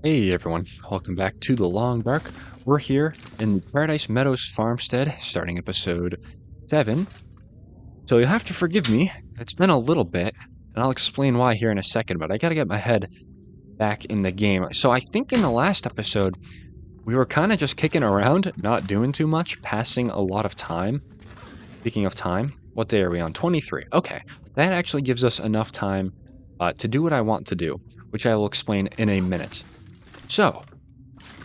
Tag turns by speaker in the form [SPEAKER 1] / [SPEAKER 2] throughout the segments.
[SPEAKER 1] Hey everyone, welcome back to The Long Dark. We're here in the Paradise Meadows farmstead, starting episode 7. So you'll have to forgive me, it's been a little bit, and I'll explain why here in a second, but I gotta get my head back in the game. So I think in the last episode, we were kind of just kicking around, not doing too much, passing a lot of time. Speaking of time, what day are we on? 23. Okay, that actually gives us enough time to do what I want to do, which I will explain in a minute. So,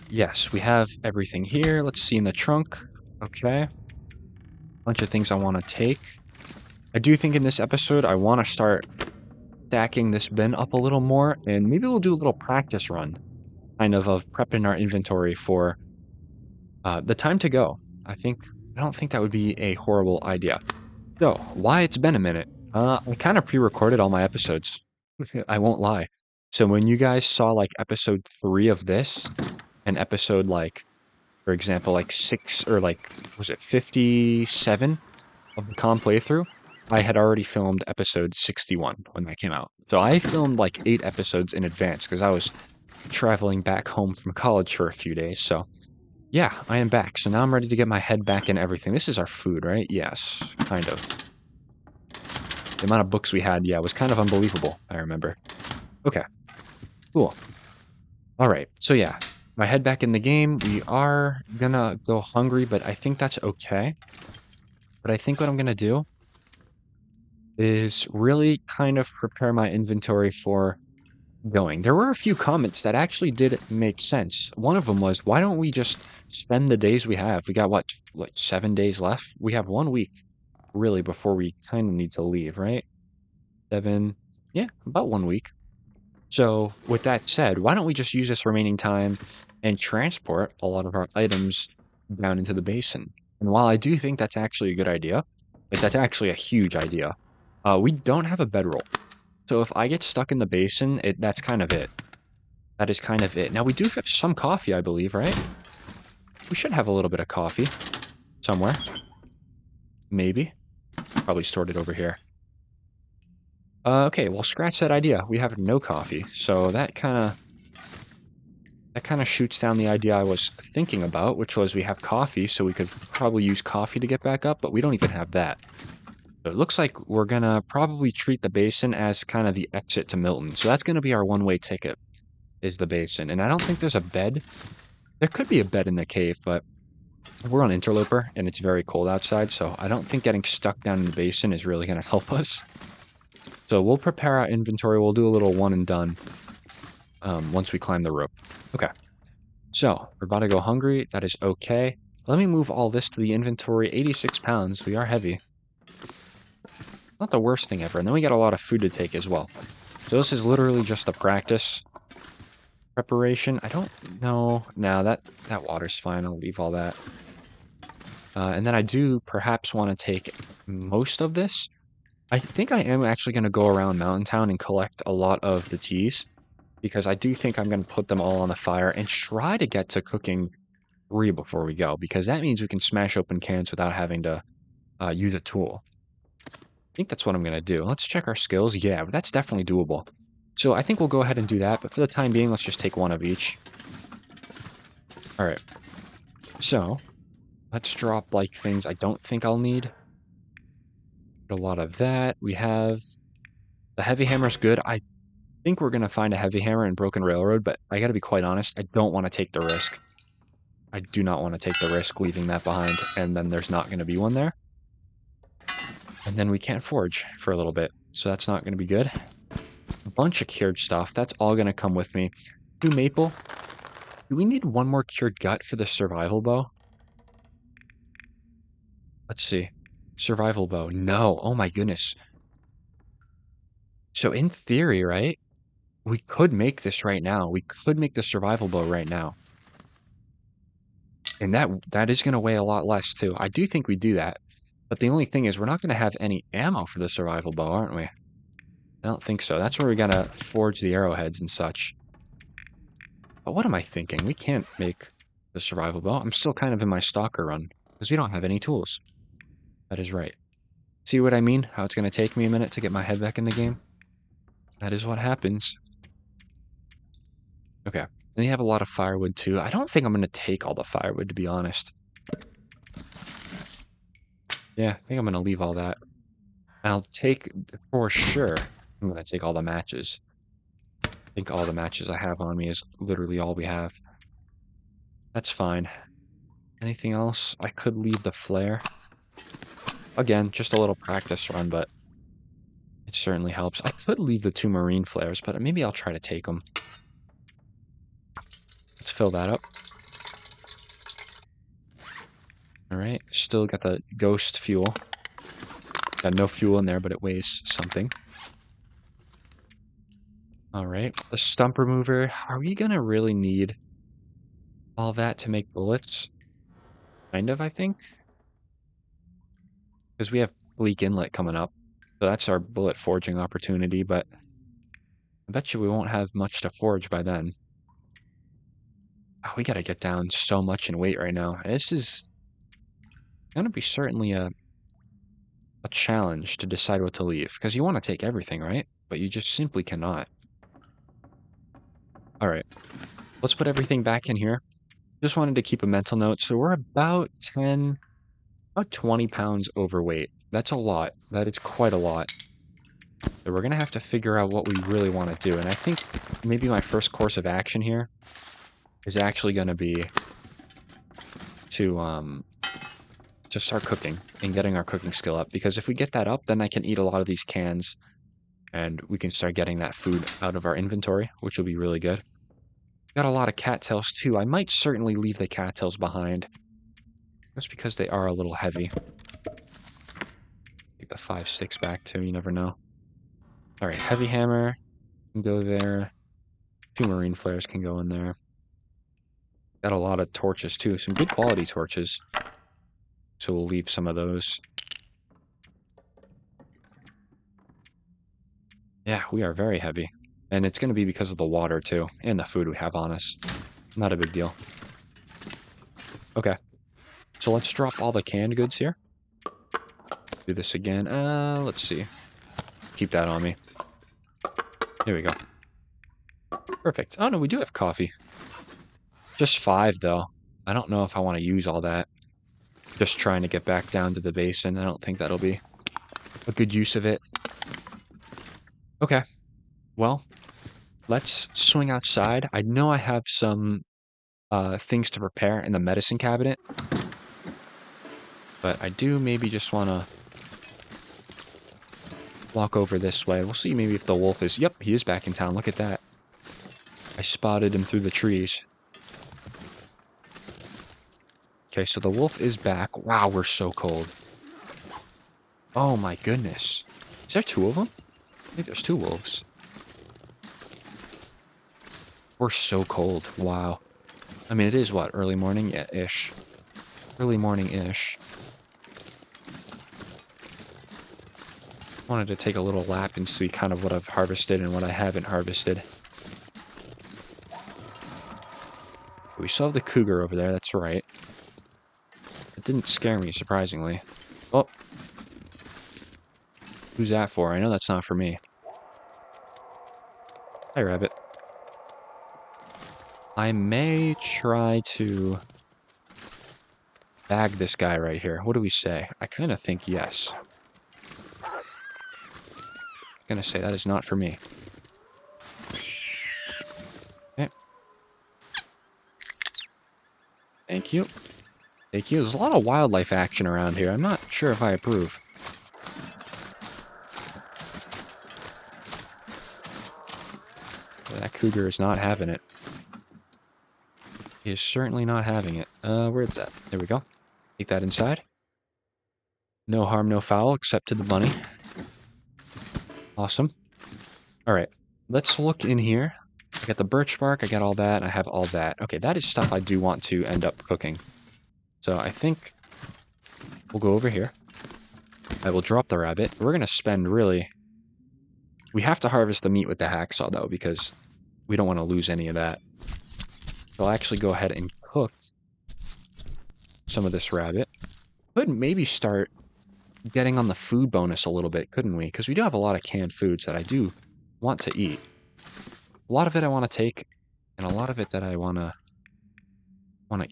[SPEAKER 1] yes, we have everything here. Let's see in the trunk. Okay. Bunch of things I want to take. I do think in this episode I want to start stacking this bin up a little more, and maybe we'll do a little practice run, kind of prepping our inventory for the time to go. I don't think that would be a horrible idea. So, why it's been a minute? I kind of pre-recorded all my episodes. I won't lie. So when you guys saw like episode 3 of this and episode like for example, like 6 or like, was it 57 of the calm playthrough? I had already filmed episode 61 when that came out. So I filmed like 8 episodes in advance because I was traveling back home from college for a few days. So yeah, I am back. So now I'm ready to get my head back in everything. This is our food, right? Yes, kind of. The amount of books we had, yeah, was kind of unbelievable, I remember. Okay, cool. All right, so yeah, my head back in the game. We are gonna go hungry, but I think that's okay. But I think what I'm going to do is really kind of prepare my inventory for going. There were a few comments that actually did make sense. One of them was, why don't we just spend the days we have? We got what, 7 days left? We have 1 week really before we kind of need to leave, right? 7, yeah, about 1 week. So with that said, why don't we just use this remaining time and transport a lot of our items down into the basin? And while I do think that's actually a good idea, like that's actually a huge idea, we don't have a bedroll. So if I get stuck in the basin, that's kind of it. That is kind of it. Now we do have some coffee, I believe, right? We should have a little bit of coffee somewhere. Maybe. Probably stored it over here. Okay, well, scratch that idea. We have no coffee, so that kind of shoots down the idea I was thinking about, which was we have coffee, so we could probably use coffee to get back up, but we don't even have that. So it looks like we're gonna probably treat the basin as kind of the exit to Milton. So that's gonna be our one-way ticket, is the basin. And I don't think there's a bed. There could be a bed in the cave, but we're on Interloper and it's very cold outside, so I don't think getting stuck down in the basin is really gonna help us. So we'll prepare our inventory. We'll do a little one and done once we climb the rope. Okay. So, we're about to go hungry. That is okay. Let me move all this to the inventory. 86 pounds. We are heavy. Not the worst thing ever. And then we got a lot of food to take as well. So this is literally just a practice preparation. I don't know. Now that water's fine. I'll leave all that. And then I do perhaps want to take most of this. I think I am actually going to go around Mountain Town and collect a lot of the teas because I do think I'm going to put them all on the fire and try to get to cooking 3 before we go, because that means we can smash open cans without having to use a tool. I think that's what I'm going to do. Let's check our skills. Yeah, that's definitely doable. So I think we'll go ahead and do that, but for the time being, let's just take one of each. All right. So let's drop like things I don't think I'll need. A lot of that. We have the heavy hammer's good. I think we're going to find a heavy hammer in Broken Railroad, but I got to be quite honest, I don't want to take the risk. I do not want to take the risk leaving that behind, and then there's not going to be one there. And then we can't forge for a little bit, so that's not going to be good. A bunch of cured stuff. That's all going to come with me. 2 maple. Do we need 1 more cured gut for the survival bow? Let's see. Survival bow. No. Oh my goodness. So in theory, right? We could make this right now. We could make the survival bow right now. And that is going to weigh a lot less too. I do think we do that. But the only thing is we're not going to have any ammo for the survival bow, aren't we? I don't think so. That's where we got to forge the arrowheads and such. But what am I thinking? We can't make the survival bow. I'm still kind of in my stalker run because we don't have any tools. That is right. See what I mean? How it's going to take me a minute to get my head back in the game? That is what happens. Okay. And you have a lot of firewood too. I don't think I'm gonna take all the firewood, to be honest. Yeah, I think I'm gonna leave all that. And I'll take, for sure, I'm gonna take all the matches. I think all the matches I have on me is literally all we have. That's fine. Anything else? I could leave the flare. Again, just a little practice run, but it certainly helps. I could leave the 2 marine flares, but maybe I'll try to take them. Let's fill that up. All right, still got the ghost fuel. Got no fuel in there, but it weighs something. All right, the stump remover. Are we gonna really need all that to make bullets? Kind of, I think. Because we have Bleak Inlet coming up. So that's our bullet forging opportunity, but I bet you we won't have much to forge by then. Oh, we gotta get down so much in weight right now. This is gonna be certainly a challenge to decide what to leave. Because you want to take everything, right? But you just simply cannot. All right, let's put everything back in here. Just wanted to keep a mental note. So we're about 20 pounds overweight. That's a lot. That is quite a lot. So we're going to have to figure out what we really want to do. And I think maybe my first course of action here is actually going to be to start cooking and getting our cooking skill up. Because if we get that up, then I can eat a lot of these cans and we can start getting that food out of our inventory, which will be really good. Got a lot of cattails too. I might certainly leave the cattails behind. Just because they are a little heavy. Take the 5 sticks back too, you never know. Alright, heavy hammer can go there. 2 marine flares can go in there. Got a lot of torches too, some good quality torches. So we'll leave some of those. Yeah, we are very heavy. And it's going to be because of the water too, and the food we have on us. Not a big deal. Okay, so let's drop all the canned goods here. Do this again. Let's see. Keep that on me. Here we go. Perfect. Oh no, we do have coffee. Just 5 though. I don't know if I want to use all that. Just trying to get back down to the basin. I don't think that'll be a good use of it. Okay. Well, let's swing outside. I know I have some things to prepare in the medicine cabinet. But I do maybe just want to walk over this way. We'll see maybe if the wolf is... Yep, he is back in town. Look at that. I spotted him through the trees. Okay, so the wolf is back. Wow, we're so cold. Oh my goodness. Is there 2 of them? I think there's 2 wolves. We're so cold. Wow. I mean, it is what? Early morning? Yeah, ish. Early morning-ish. Wanted to take a little lap and see kind of what I've harvested and what I haven't harvested. We still have the cougar over there, that's right. It didn't scare me, surprisingly. Oh. Who's that for? I know that's not for me. Hi, rabbit. I may try to bag this guy right here. What do we say? I kind of think yes. I'm gonna say that is not for me. Okay. Thank you. Thank you. There's a lot of wildlife action around here. I'm not sure if I approve. That cougar is not having it. He is certainly not having it. Where's that? There we go. Take that inside. No harm, no foul, except to the bunny. Awesome. Alright, let's look in here. I got the birch bark, I got all that, I have all that. Okay, that is stuff I do want to end up cooking. So I think we'll go over here. I will drop the rabbit. We're going to spend really... We have to harvest the meat with the hacksaw, though, because we don't want to lose any of that. So I'll actually go ahead and cook some of this rabbit. Could maybe start getting on the food bonus a little bit, couldn't we? Because we do have a lot of canned foods that I do want to eat. A lot of it I want to take. And a lot of it that I wanna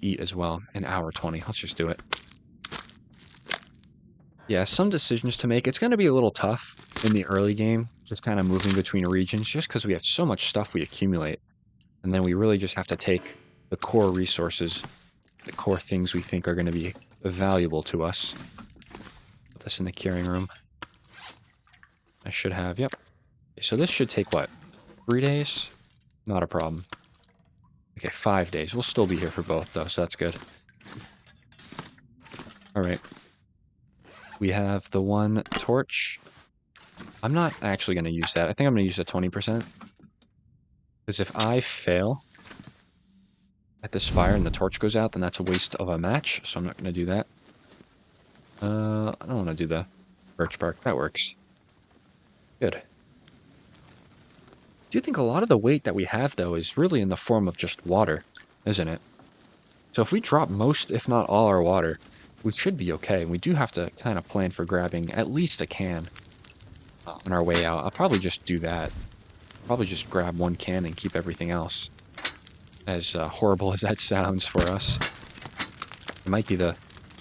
[SPEAKER 1] eat as well. An hour 20. Let's just do it. Yeah, some decisions to make. It's gonna be a little tough in the early game, just kind of moving between regions, just because we have so much stuff we accumulate. And then we really just have to take the core resources, the core things we think are going to be valuable to us. Put this in the curing room. I should have, yep. So this should take, what, 3 days? Not a problem. Okay, 5 days. We'll still be here for both, though, so that's good. All right. We have the one torch. I'm not actually going to use that. I think I'm going to use the 20%. Because if I fail at this fire and the torch goes out, then that's a waste of a match, so I'm not going to do that. I don't want to do the birch bark. That works. Good. Do you think a lot of the weight that we have, though, is really in the form of just water, isn't it? So if we drop most, if not all, our water, we should be okay. We do have to kind of plan for grabbing at least a can on our way out. I'll probably just do that. Probably just grab one can and keep everything else. As horrible as that sounds for us. It might be the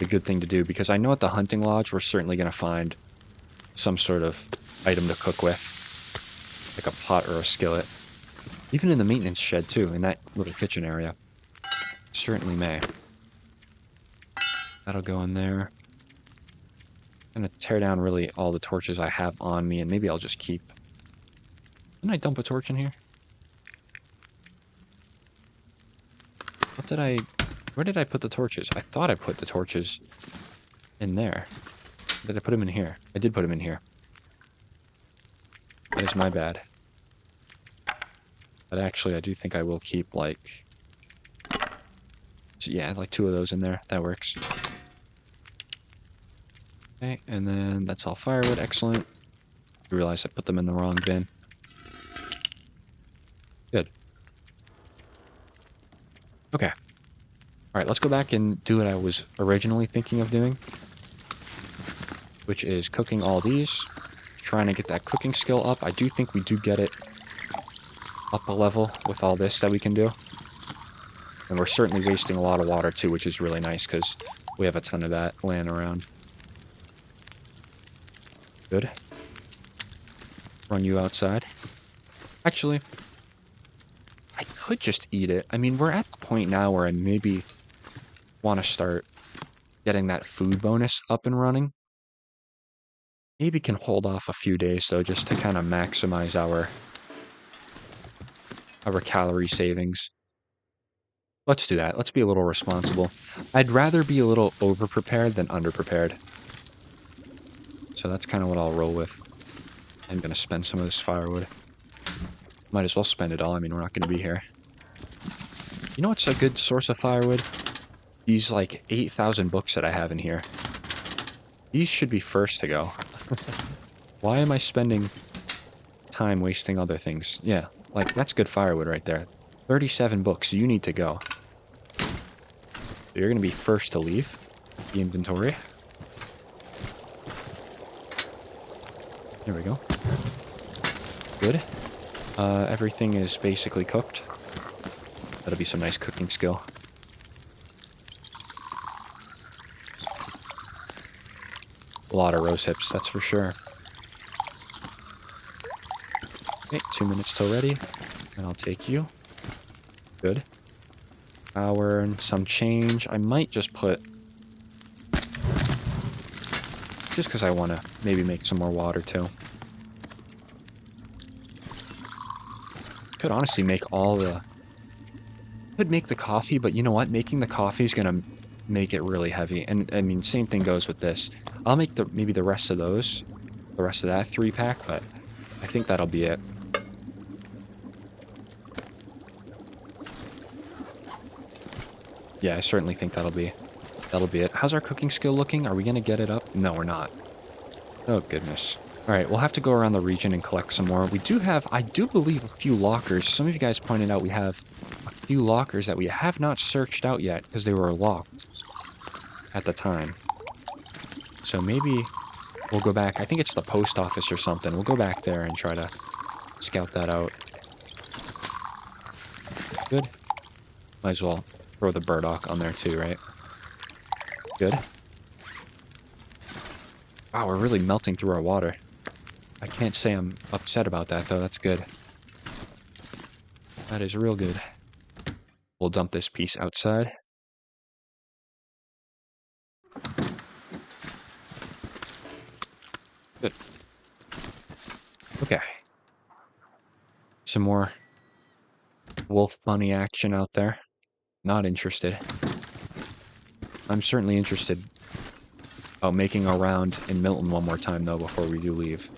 [SPEAKER 1] good thing to do, because I know at the hunting lodge we're certainly going to find some sort of item to cook with. Like a pot or a skillet. Even in the maintenance shed, too, in that little kitchen area. Certainly may. That'll go in there. I'm gonna tear down really all the torches I have on me, and maybe I'll just keep... Didn't I dump a torch in here? What did I... Where did I put the torches? I thought I put the torches in there. Did I put them in here? I did put them in here. That is my bad. But actually, I do think I will keep, like... Yeah, like 2 of those in there. That works. Okay, and then that's all firewood. Excellent. I realized I put them in the wrong bin. Good. Okay. Alright, let's go back and do what I was originally thinking of doing. Which is cooking all these. Trying to get that cooking skill up. I do think we do get it up a level with all this that we can do. And we're certainly wasting a lot of water too, which is really nice because we have a ton of that laying around. Good. Run you outside. Actually, I could just eat it. I mean, we're at the point now where I maybe want to start getting that food bonus up and running. Maybe can hold off a few days though, just to kind of maximize our calorie savings. Let's do that. Let's be a little responsible. I'd rather be a little over-prepared than under-prepared. So that's kind of what I'll roll with. I'm going to spend some of this firewood. Might as well spend it all. I mean, we're not going to be here. You know what's a good source of firewood? These, like, 8,000 books that I have in here. These should be first to go. Why am I spending time wasting other things? Yeah, like, that's good firewood right there. 37 books. You need to go. So you're going to be first to leave the inventory. There we go. Good. Everything is basically cooked. That'll be some nice cooking skill. A lot of rose hips, that's for sure. Okay, 2 minutes till ready. And I'll take you. Good. Power and some change. I might just put... Just because I want to maybe make some more water, too. Could honestly make all the... Could make the coffee, but you know what? Making the coffee is going to make it really heavy. And, I mean, same thing goes with this. I'll make maybe the rest of those. The rest of that 3-pack, but I think that'll be it. Yeah, I certainly think that'll be it. How's our cooking skill looking? Are we going to get it up? No, we're not. Oh, goodness. All right, we'll have to go around the region and collect some more. We do have, I do believe, a few lockers. Some of you guys pointed out we have a few lockers that we have not searched out yet because they were locked at the time. So maybe we'll go back. I think it's the post office or something. We'll go back there and try to scout that out. Good. Might as well throw the burdock on there too, right? Good. Wow, we're really melting through our water. I can't say I'm upset about that, though. That's good. That is real good. We'll dump this piece outside. Good. Okay. Some more wolf bunny action out there. Not interested. I'm certainly interested about making a round in Milton one more time, though, before we do leave.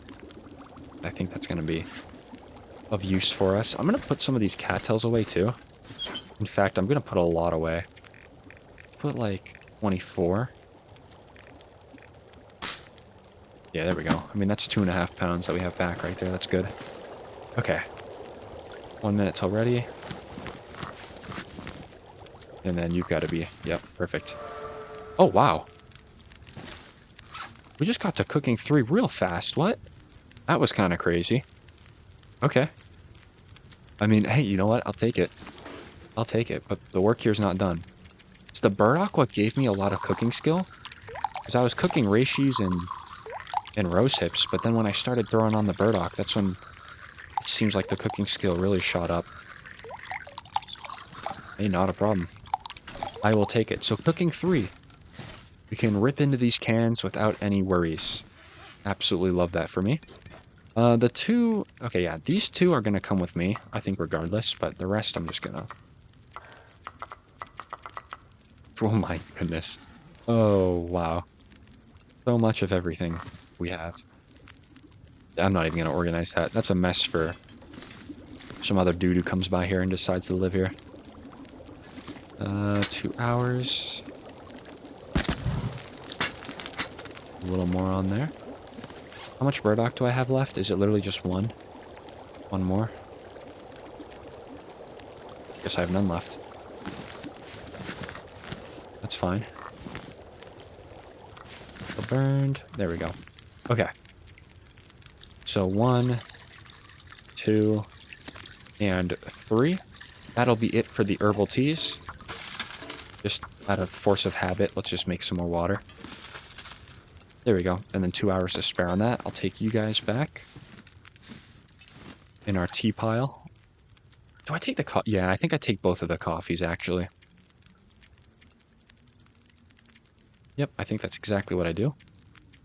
[SPEAKER 1] I think that's going to be of use for us. I'm going to put some of these cattails away, too. In fact, I'm going to put a lot away. Put, like, 24. Yeah, there we go. I mean, that's 2.5 pounds that we have back right there. That's good. Okay. 1 minute till ready. And then you've got to be... Yep, perfect. Oh, wow. We just got to cooking 3 real fast. What? That was kind of crazy. Okay. I mean, hey, you know what? I'll take it. I'll take it, but the work here's not done. It's the burdock what gave me a lot of cooking skill. Because I was cooking reishis and rose hips, but then when I started throwing on the burdock, that's when it seems like the cooking skill really shot up. Hey, not a problem. I will take it. So cooking 3. We can rip into these cans without any worries. Absolutely love that for me. The 2... Okay, yeah, these 2 are going to come with me, I think regardless, but the rest I'm just going to... Oh my goodness. Oh, wow. So much of everything we have. I'm not even going to organize that. That's a mess for some other dude who comes by here and decides to live here. 2 hours. A little more on there. How much burdock do I have left? Is it literally just 1? 1 more? Guess I have none left. That's fine. Burned. There we go. Okay. So 1, 2, and 3. That'll be it for the herbal teas. Just out of force of habit, let's just make some more water. There we go. And then 2 hours to spare on that. I'll take you guys back in our tea pile. Do I take the yeah, I think I take both of the coffees, actually. Yep, I think that's exactly what I do.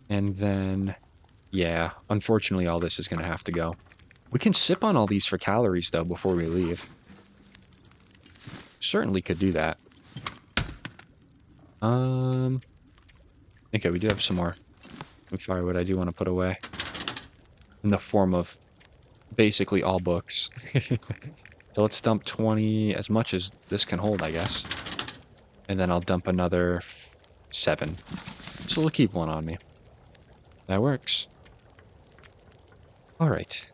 [SPEAKER 1] And then, yeah, unfortunately all this is going to have to go. We can sip on all these for calories, though, before we leave. Certainly could do that. Okay, we do have some more firewood I do want to put away. In the form of basically all books. So let's dump 20, as much as this can hold, I guess. And then I'll dump another 7. So we'll keep 1 on me. That works. Alright.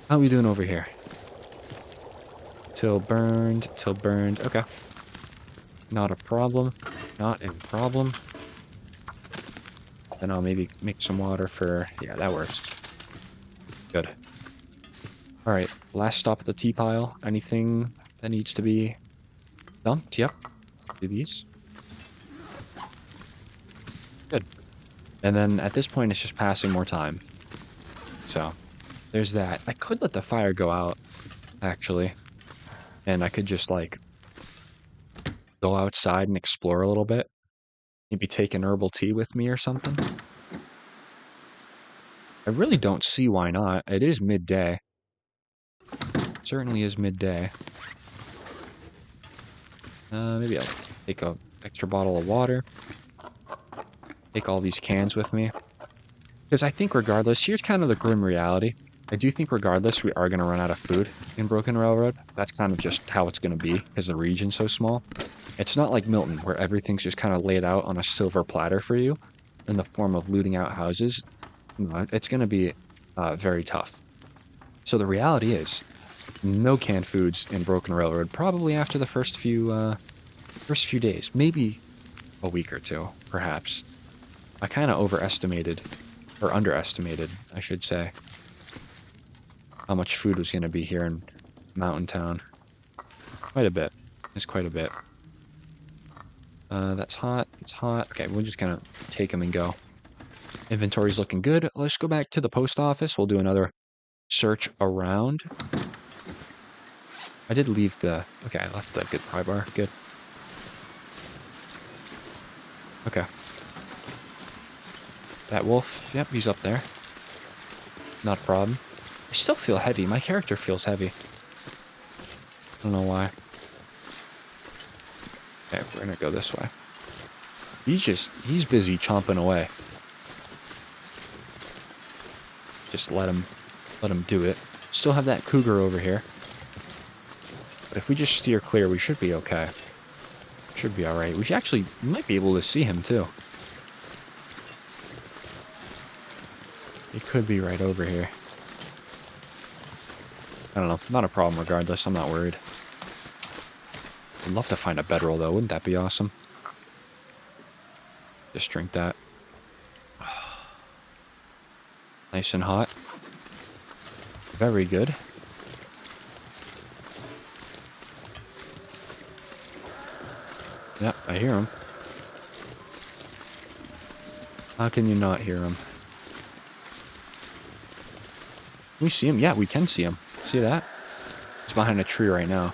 [SPEAKER 1] How are we doing over here? Till burned. Okay. Not a problem. Not a problem. Then I'll maybe make some water for... Yeah, that works. Good. Alright, last stop at the tea pile. Anything that needs to be dumped? Yep. Do these. Good. And then at this point, it's just passing more time. So, there's that. I could let the fire go out, actually. And I could just, like, go outside and explore a little bit. Maybe take an herbal tea with me or something. I really don't see why not. It is midday. Certainly is midday. Maybe I'll take a extra bottle of water. Take all these cans with me. Because I think regardless, here's kind of the grim reality. I do think regardless, we are going to run out of food in Broken Railroad. That's kind of just how it's going to be, because the region's so small. It's not like Milton, where everything's just kind of laid out on a silver platter for you in the form of looting out houses. No, it's going to be very tough. So the reality is, no canned foods in Broken Railroad, probably after the first few days. Maybe a week or 2, perhaps. I kind of overestimated, or underestimated, I should say, how much food was going to be here in Mountain Town. Quite a bit. It's quite a bit. That's hot. It's hot. Okay, we're just gonna take them and go. Inventory's looking good. Let's go back to the post office. We'll do another search around. I did leave the... Okay, I left the good pry bar. Good. Okay. That wolf. Yep, he's up there. Not a problem. I still feel heavy. My character feels heavy. I don't know why. Okay, we're gonna go this way. He's busy chomping away. Just let him do it. Still have that cougar over here. But if we just steer clear, we should be okay. Should be alright. We might be able to see him too. He could be right over here. I don't know. Not a problem regardless. I'm not worried. I'd love to find a bedroll though. Wouldn't that be awesome? Just drink that. Nice and hot. Very good. Yep, I hear him. How can you not hear him? Can we see him? Yeah, we can see him. See that? He's behind a tree right now.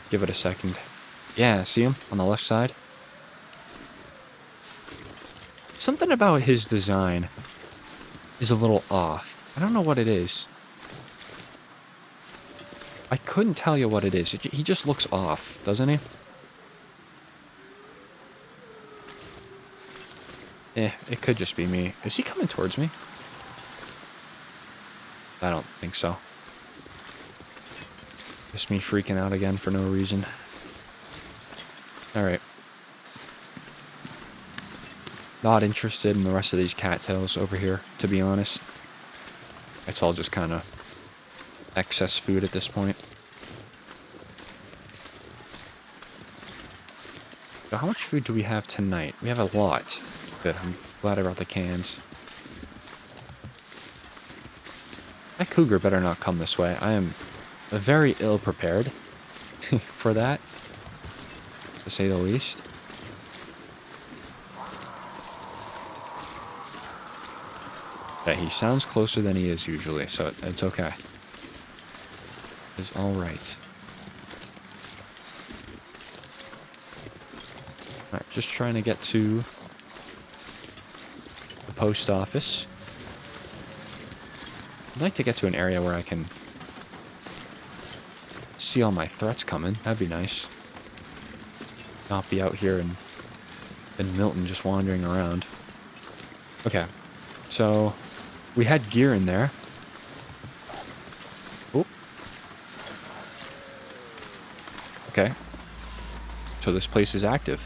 [SPEAKER 1] Give it a second. Yeah, see him on the left side? Something about his design is a little off. I don't know what it is. I couldn't tell you what it is. He just looks off, doesn't he? It could just be me. Is he coming towards me? I don't think so. Just me freaking out again for no reason. Alright. Not interested in the rest of these cattails over here, to be honest. It's all just kind of excess food at this point. So how much food do we have tonight? We have a lot. Good, I'm glad I brought the cans. That cougar better not come this way. I am very ill prepared for that, to say the least. Yeah, he sounds closer than he is usually, so it's okay. It's alright. Alright, just trying to get to the post office. I'd like to get to an area where I can see all my threats coming. That'd be nice. Not be out here in Milton just wandering around. Okay, so we had gear in there. Oh. Okay. So this place is active.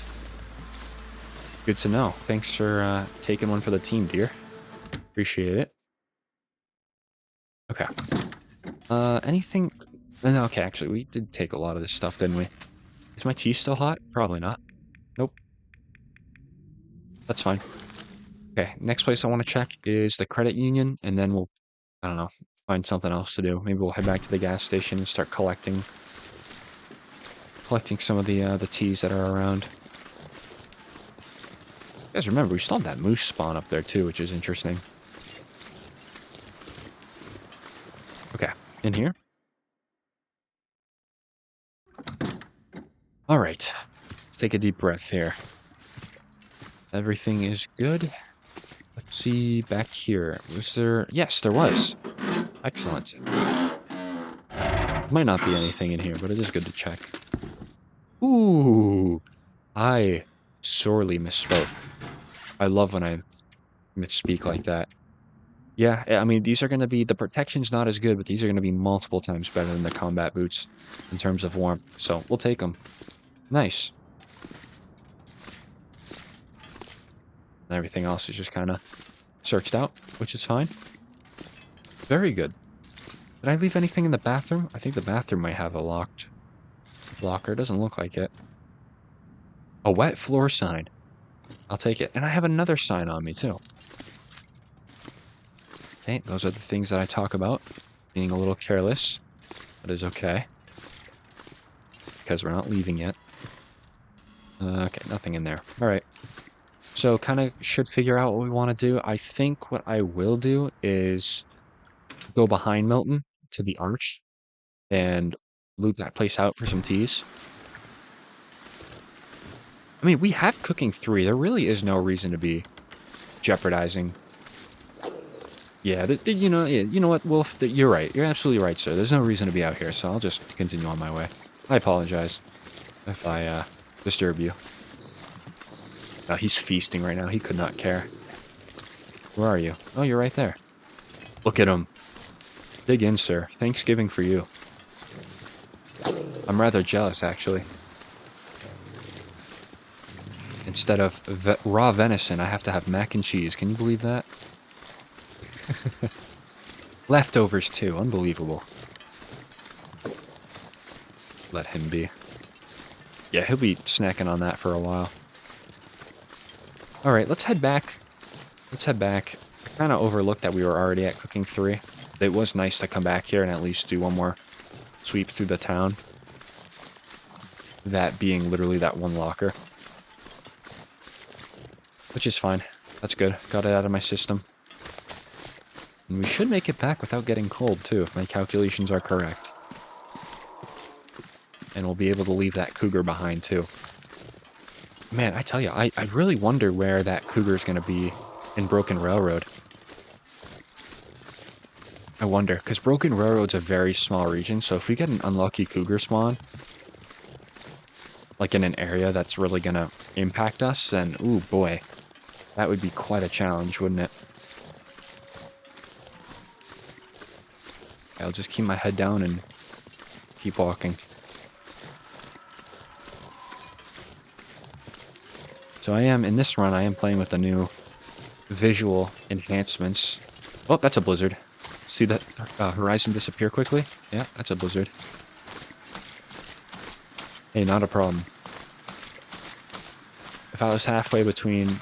[SPEAKER 1] Good to know. Thanks for taking one for the team, dear. Appreciate it. Okay. Anything... No, okay, actually, we did take a lot of this stuff, didn't we? Is my tea still hot? Probably not. Nope. That's fine. Okay, next place I want to check is the credit union, and then we'll, I don't know, find something else to do. Maybe we'll head back to the gas station and start collecting some of the teas that are around. You guys remember, we still have that moose spawn up there too, which is interesting. Okay, in here. Alright, let's take a deep breath here. Everything is good. Let's see back here. Was there... Yes, there was. Excellent. Might not be anything in here, but it is good to check. Ooh! I sorely misspoke. I love when I misspeak like that. Yeah, I mean, these are going to be... The protection's not as good, but these are going to be multiple times better than the combat boots in terms of warmth. So, we'll take them. Nice. Everything else is just kind of searched out, which is fine. Very good. Did I leave anything in the bathroom? I think the bathroom might have a locked locker. Doesn't look like it. A wet floor sign. I'll take it. And I have another sign on me, too. Okay, those are the things that I talk about. Being a little careless. That is okay. because we're not leaving yet. Okay, nothing in there. All right. So kind of should figure out what we want to do. I think what I will do is go behind Milton to the arch and loot that place out for some teas. I mean, we have cooking 3. There really is no reason to be jeopardizing. Yeah, yeah, you know what, Wolf? You're right. You're absolutely right, sir. There's no reason to be out here, so I'll just continue on my way. I apologize if I disturb you. He's feasting right now. He could not care. Where are you? Oh, you're right there. Look at him. Dig in, sir. Thanksgiving for you. I'm rather jealous, actually. Instead of raw venison, I have to have mac and cheese. Can you believe that? Leftovers, too. Unbelievable. Let him be. Yeah, he'll be snacking on that for a while. Alright, let's head back. Let's head back. I kind of overlooked that we were already at cooking 3. It was nice to come back here and at least do one more sweep through the town. That being literally that one locker. Which is fine. That's good. Got it out of my system. And we should make it back without getting cold, too, if my calculations are correct. And we'll be able to leave that cougar behind, too. Man, I tell you, I really wonder where that cougar is going to be in Broken Railroad. I wonder, because Broken Railroad's a very small region, so if we get an unlucky cougar spawn, like in an area that's really going to impact us, then, ooh, boy, that would be quite a challenge, wouldn't it? I'll just keep my head down and keep walking. So in this run, I am playing with the new visual enhancements. Oh, that's a blizzard. See that horizon disappear quickly? Yeah, that's a blizzard. Hey, not a problem. If I was halfway between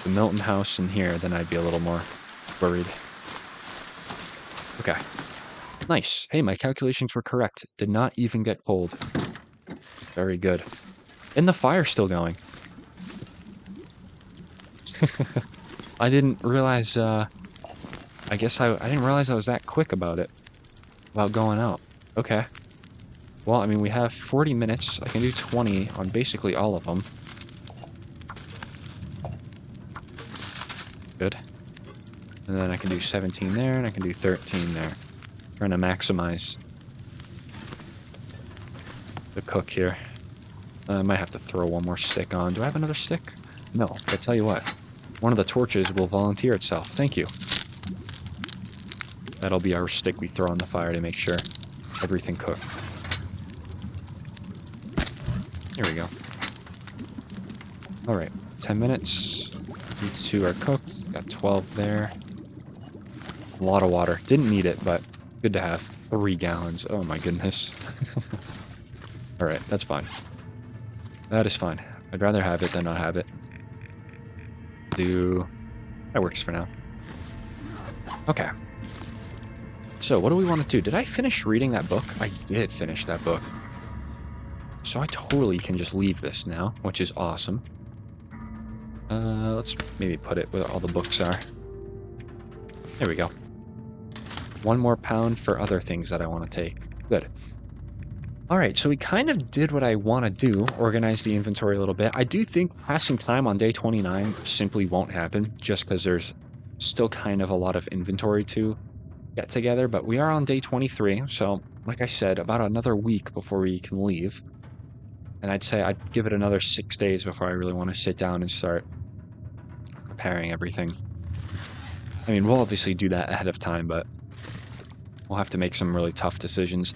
[SPEAKER 1] the Milton house and here, then I'd be a little more worried. Okay. Nice. Hey, my calculations were correct. Did not even get cold. Very good. And the fire's still going. I didn't realize, I guess I didn't realize I was that quick about it. About going out. Okay. Well, I mean, we have 40 minutes. I can do 20 on basically all of them. Good. And then I can do 17 there, and I can do 13 there. Trying to maximize the cook here. I might have to throw one more stick on. Do I have another stick? No, but I tell you what. One of the torches will volunteer itself. Thank you. That'll be our stick we throw on the fire to make sure everything cooked. Here we go. Alright, 10 minutes. These 2 are cooked. Got 12 there. A lot of water. Didn't need it, but good to have. 3 gallons. Oh my goodness. Alright, that's fine. That is fine. I'd rather have it than not have it. That works for now. Okay. So, what do we want to do? Did I finish reading that book? I did finish that book. So I totally can just leave this now, which is awesome. Let's maybe put it where all the books are. There we go. 1 more pound for other things that I want to take. Good. Alright, so we kind of did what I want to do, organize the inventory a little bit. I do think passing time on day 29 simply won't happen, just because there's still kind of a lot of inventory to get together, but we are on day 23, so like I said, about another week before we can leave. And I'd say I'd give it another 6 days before I really want to sit down and start preparing everything. I mean, we'll obviously do that ahead of time, but we'll have to make some really tough decisions.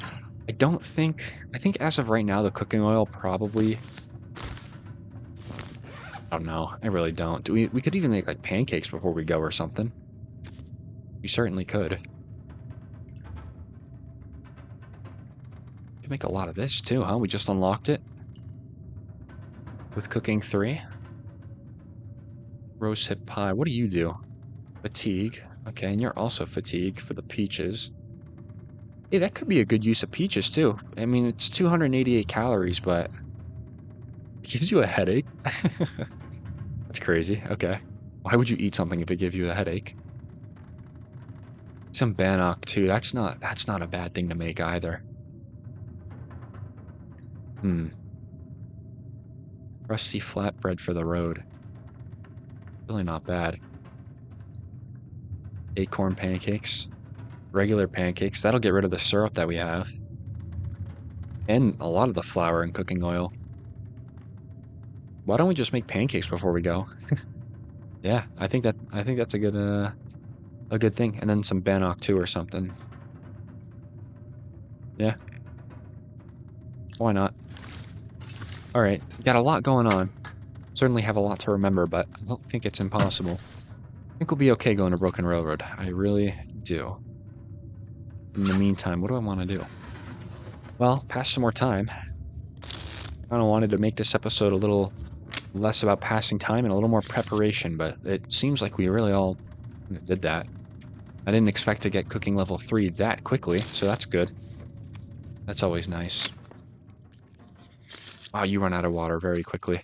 [SPEAKER 1] I think as of right now, the cooking oil probably... I don't know. I really don't. We could even make, like, pancakes before we go or something. We certainly could. We could make a lot of this, too, huh? We just unlocked it. With cooking 3. Rose hip pie. What do you do? Fatigue. Okay, and you're also fatigue for the peaches. Hey, that could be a good use of peaches too. I mean, it's 288 calories, but it gives you a headache. That's crazy. Okay. Why would you eat something if it gave you a headache? Some bannock too. That's not a bad thing to make either. Hmm. Rusty flatbread for the road. Really not bad. Acorn pancakes. Regular pancakes. That'll get rid of the syrup that we have. And a lot of the flour and cooking oil. Why don't we just make pancakes before we go? Yeah, I think that's a good thing. And then some bannock too or something. Yeah, why not? All right, got a lot going on. Certainly have a lot to remember, but I don't think it's impossible. I think we'll be okay going to Broken Railroad. I really do. In the meantime, what do I want to do? Well, pass some more time. I kind of wanted to make this episode a little less about passing time and a little more preparation, but it seems like we really all did that. I didn't expect to get cooking level 3 that quickly, so that's good. That's always nice. Wow, you run out of water very quickly.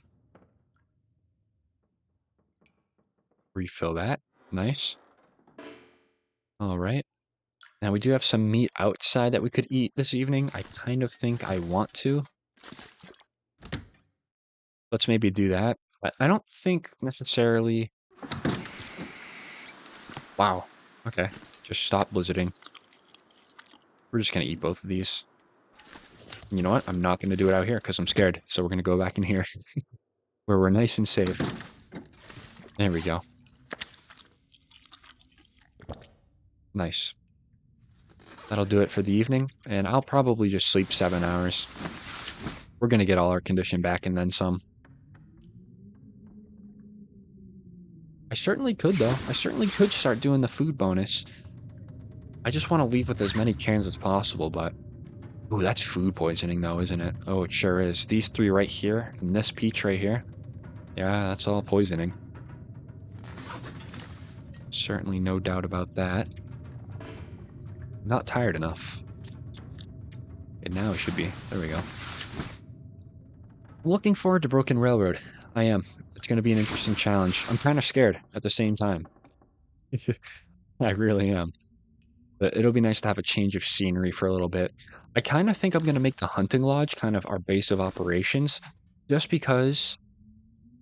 [SPEAKER 1] Refill that. Nice. All right. Now we do have some meat outside that we could eat this evening. I kind of think I want to. Let's maybe do that. But I don't think necessarily... Wow. Okay. Just stop blizzarding. We're just going to eat both of these. You know what? I'm not going to do it out here because I'm scared. So we're going to go back in here where we're nice and safe. There we go. Nice. That'll do it for the evening. And I'll probably just sleep 7 hours. We're going to get all our condition back and then some. I certainly could, though. I certainly could start doing the food bonus. I just want to leave with as many cans as possible, but... Ooh, that's food poisoning, though, isn't it? Oh, it sure is. These 3 right here, and this peach right here. Yeah, that's all poisoning. Certainly no doubt about that. Not tired enough. And now it should be. There we go. Looking forward to Broken Railroad. I am. It's going to be an interesting challenge. I'm kind of scared at the same time. I really am. But it'll be nice to have a change of scenery for a little bit. I kind of think I'm going to make the hunting lodge kind of our base of operations, just because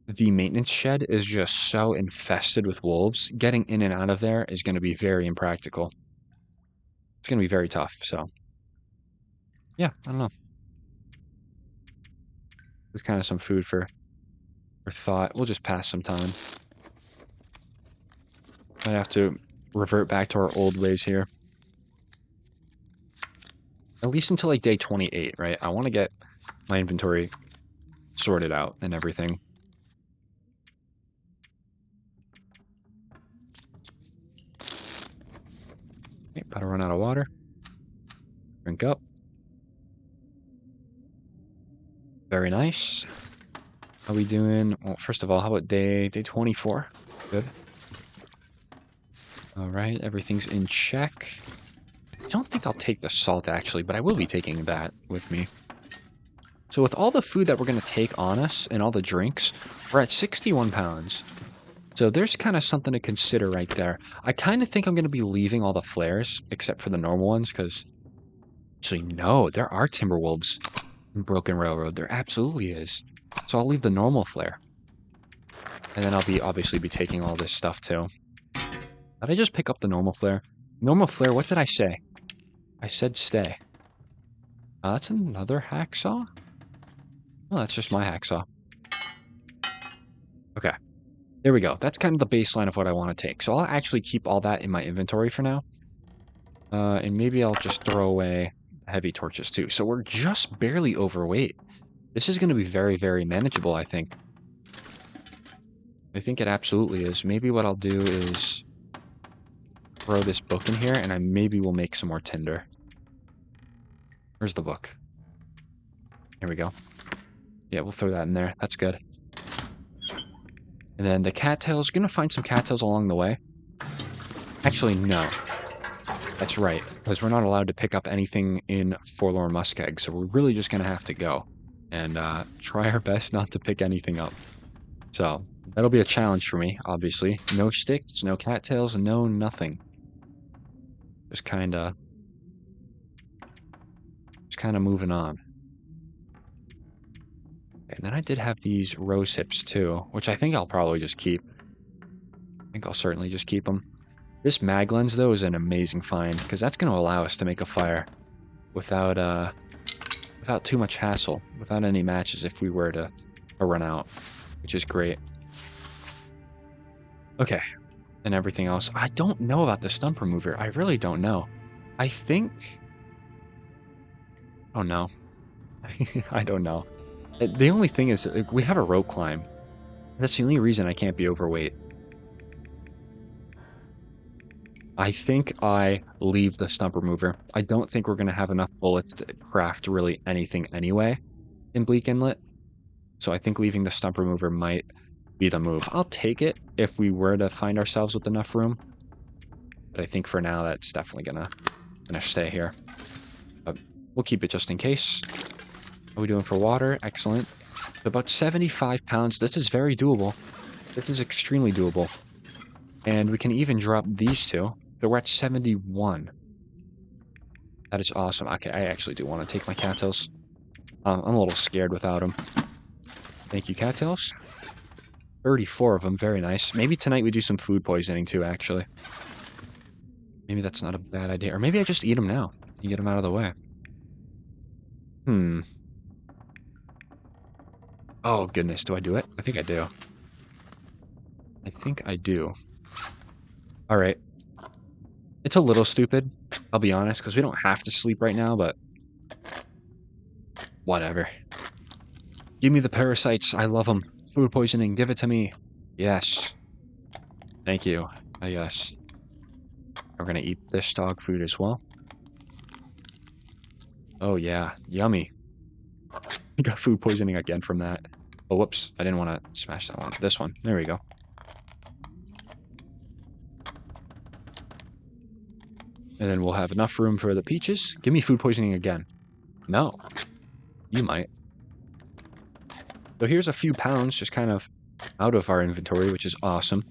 [SPEAKER 1] the maintenance shed is just so infested with wolves. Getting in and out of there is going to be very impractical. It's going to be very tough, so yeah, I don't know. It's kind of some food for thought. We'll just pass some time. Might have to revert back to our old ways here. At least until like day 28, right? I want to get my inventory sorted out and everything. Okay, about to run out of water. Drink up. Very nice. How we doing? Well, first of all, how about day 24? Good. All right, everything's in check. I don't think I'll take the salt, actually, but I will be taking that with me. So with all the food that we're going to take on us and all the drinks, we're at 61 pounds. So there's kind of something to consider right there. I kind of think I'm going to be leaving all the flares, except for the normal ones, because... Actually, no, there are timberwolves in Broken Railroad. There absolutely is. So I'll leave the normal flare. And then I'll obviously be taking all this stuff too. Did I just pick up the normal flare? Normal flare, what did I say? I said stay. That's another hacksaw? Oh, that's just my hacksaw. Okay. There we go. That's kind of the baseline of what I want to take. So I'll actually keep all that in my inventory for now. And maybe I'll just throw away heavy torches too. So we're just barely overweight. This is going to be very, very manageable, I think. I think it absolutely is. Maybe what I'll do is throw this book in here, and I maybe will make some more tinder. Where's the book? Here we go. Yeah, we'll throw that in there. That's good. And then the cattails. Gonna find some cattails along the way. Actually, no. That's right, because we're not allowed to pick up anything in Forlorn Muskeg, so we're really just going to have to go and try our best not to pick anything up. So that'll be a challenge for me, obviously. No sticks, no cattails, no nothing. Just kind of moving on. And then I did have these rose hips too, which I think I'll probably just keep. I think I'll certainly just keep them. This mag lens though is an amazing find because that's going to allow us to make a fire without without too much hassle, without any matches if we were to run out, which is great. Okay, and everything else. I don't know about the stump remover. I really don't know. I think... Oh no. I don't know. The only thing is, we have a rope climb. That's the only reason I can't be overweight. I think I leave the stump remover. I don't think we're going to have enough bullets to craft really anything anyway in Bleak Inlet. So I think leaving the stump remover might be the move. I'll take it if we were to find ourselves with enough room. But I think for now that's definitely gonna stay here. But we'll keep it just in case. How are we doing for water? Excellent. About 75 pounds. This is very doable. This is extremely doable. And we can even drop these two. So we're at 71. That is awesome. Okay, I actually do want to take my cattails. I'm a little scared without them. Thank you, cattails. 34 of them. Very nice. Maybe tonight we do some food poisoning too, actually. Maybe that's not a bad idea. Or maybe I just eat them now and get them out of the way. Oh, goodness. Do I do it? I think I do. I think I do. All right. It's a little stupid, I'll be honest, because we don't have to sleep right now, but whatever. Give me the parasites. I love them. Food poisoning. Give it to me. Yes. Thank you. Yes. We're going to eat this dog food as well. Oh, yeah. Yummy. We got food poisoning again from that. Oh, whoops. I didn't want to smash that one. This one. There we go. And then we'll have enough room for the peaches. Give me food poisoning again. No. You might. So here's a few pounds just kind of out of our inventory, which is awesome.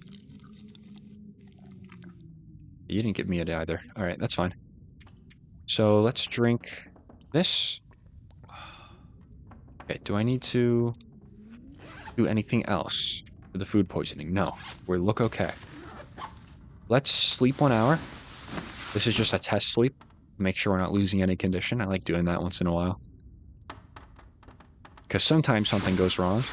[SPEAKER 1] You didn't give me it either. All right, that's fine. So let's drink this. Okay, do I need to do anything else for the food poisoning? No, we look okay. Let's sleep 1 hour. This is just a test sleep. Make sure we're not losing any condition. I like doing that once in a while. Because sometimes something goes wrong,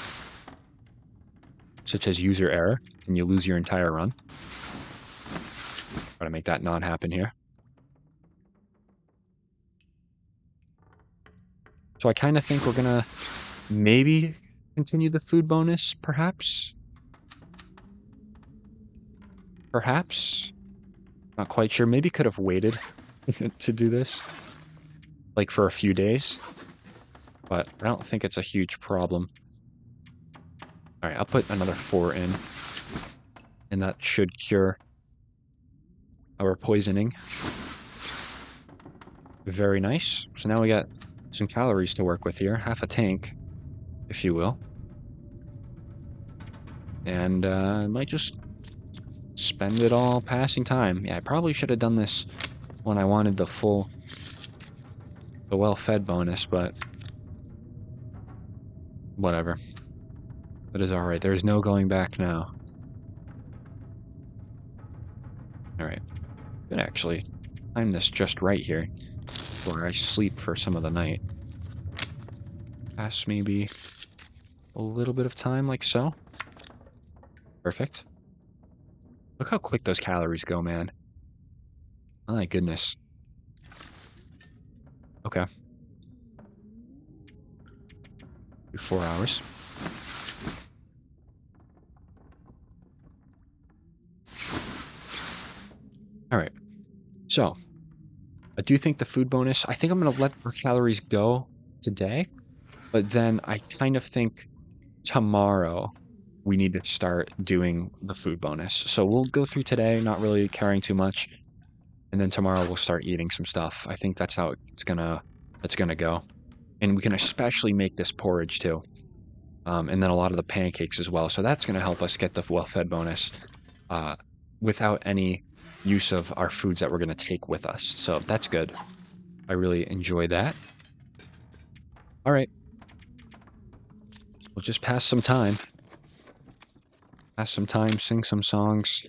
[SPEAKER 1] such as user error, and you lose your entire run. Try to make that not happen here. So I kind of think we're going to maybe continue the food bonus, perhaps? Perhaps? Not quite sure. Maybe could have waited to do this, like for a few days. But I don't think it's a huge problem. All right, I'll put another 4 in. And that should cure our poisoning. Very nice. So now we got some calories to work with here. Half a tank, if you will. And I might just spend it all passing time. Yeah, I probably should have done this when I wanted the well-fed bonus, but whatever. That is alright. There's no going back now. Alright. Could actually time this just right here before I sleep for some of the night. Pass maybe a little bit of time like so. Perfect. Look how quick those calories go, man. My goodness. Okay. 4 hours. Alright. So, I do think the food bonus, I think I'm going to let our calories go today, but then I kind of think tomorrow we need to start doing the food bonus. So we'll go through today, not really caring too much. And then tomorrow we'll start eating some stuff. I think that's how it's gonna go. And we can especially make this porridge too. And then a lot of the pancakes as well. So that's gonna help us get the well-fed bonus uh, without any use of our foods that we're gonna take with us. So that's good. I really enjoy that. All right. We'll just pass some time. Pass some time, sing some songs.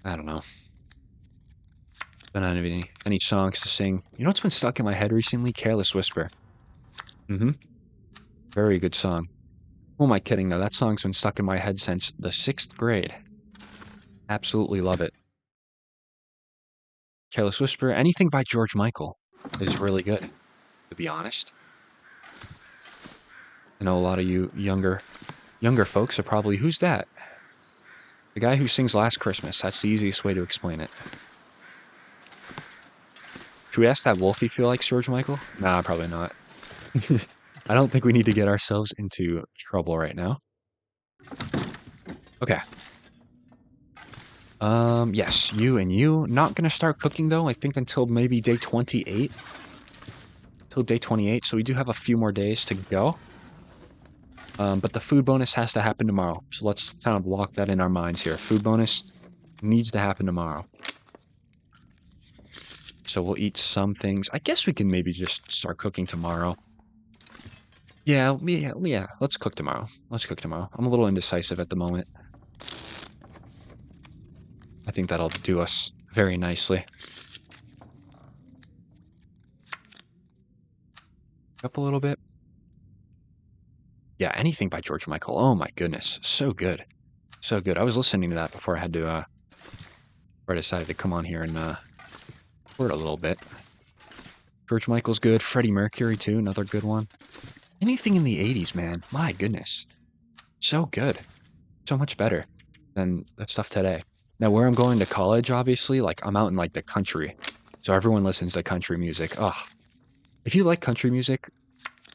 [SPEAKER 1] I don't know. Don't have any songs to sing. You know what's been stuck in my head recently? Careless Whisper. Mm-hmm. Very good song. Who am I kidding though? That song's been stuck in my head since the 6th grade. Absolutely love it. Careless Whisper, anything by George Michael is really good, to be honest. I know a lot of you younger folks are probably, who's that? The guy who sings Last Christmas. That's the easiest way to explain it. Should we ask that wolf if he feel like George Michael? Nah, probably not. I don't think we need to get ourselves into trouble right now. Okay. Yes, you and you. Not gonna start cooking though, I think until maybe day 28. Till day 28, so we do have a few more days to go. But the food bonus has to happen tomorrow. So let's kind of lock that in our minds here. Food bonus needs to happen tomorrow. So we'll eat some things. I guess we can maybe just start cooking tomorrow. Yeah, let's cook tomorrow. Let's cook tomorrow. I'm a little indecisive at the moment. I think that'll do us very nicely. Up a little bit. Yeah, anything by George Michael. Oh my goodness. So good. So good. I was listening to that before I had to, before I decided to come on here and, record a little bit. George Michael's good. Freddie Mercury, too. Another good one. Anything in the 80s, man. My goodness. So good. So much better than the stuff today. Now, where I'm going to college, obviously, like, I'm out in, like, the country. So everyone listens to country music. Ugh. If you like country music,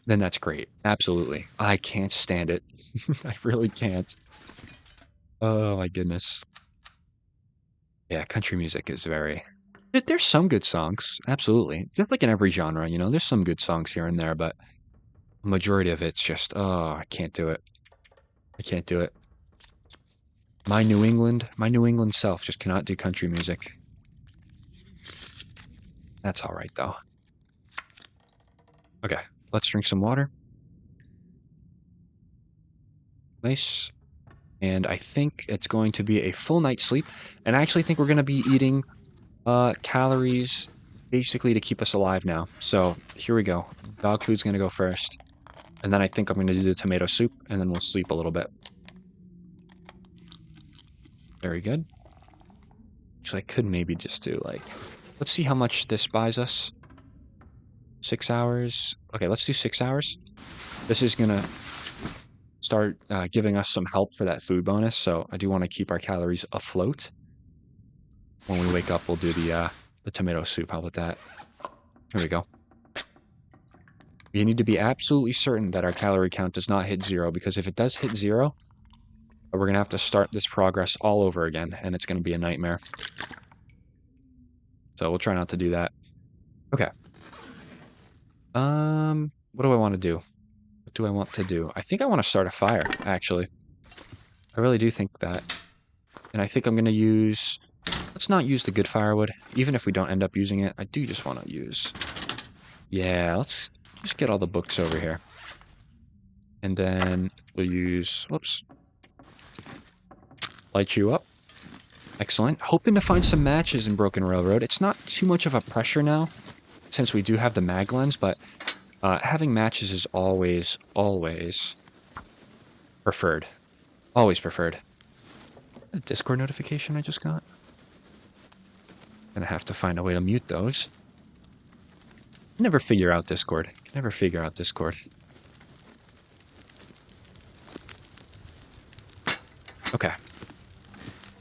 [SPEAKER 1] then that's great. Absolutely. I can't stand it. I really can't. Oh, my goodness. Yeah, country music is very... There's some good songs. Absolutely. Just like in every genre, you know, there's some good songs here and there, but the majority of it's just, oh, I can't do it. I can't do it. My New England self just cannot do country music. That's all right, though. Okay, let's drink some water. Nice. And I think it's going to be a full night's sleep. And I actually think we're going to be eating calories basically to keep us alive now. So here we go. Dog food's going to go first. And then I think I'm going to do the tomato soup, and then we'll sleep a little bit. Very good. Actually, I could maybe just do, like... Let's see how much this buys us. 6 hours. Okay, let's do 6 hours. This is going to start giving us some help for that food bonus, so I do want to keep our calories afloat. When we wake up, we'll do the tomato soup. How about that? Here we go. We need to be absolutely certain that our calorie count does not hit 0, because if it does hit 0, we're going to have to start this progress all over again, and it's going to be a nightmare. So we'll try not to do that. Okay. What do I want to do? What do I want to do? I think I want to start a fire, actually. I really do think that. And I think I'm going to use... Let's not use the good firewood. Even if we don't end up using it, I do just want to use... Yeah, let's just get all the books over here. And then we'll use... Whoops. Light you up. Excellent. Hoping to find some matches in Broken Railroad. It's not too much of a pressure now, since we do have the mag lens, but having matches is always preferred. Always preferred. A Discord notification I just got. Gonna have to find a way to mute those. Never figure out Discord. Never figure out Discord. Okay.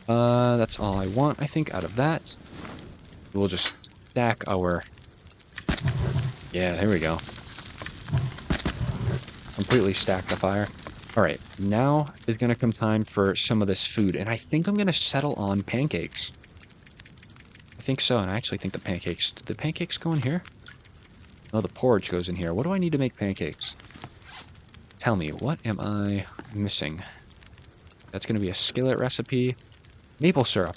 [SPEAKER 1] That's all I want, I think, out of that. We'll just stack our... Yeah, here we go. Completely stack the fire. Alright, now is going to come time for some of this food, and I think I'm going to settle on pancakes. I I think so, and I actually think did the pancakes go in here? No, the porridge goes in here. What do I need to make pancakes? Tell me, what am I missing? That's going to be a skillet recipe. Maple syrup.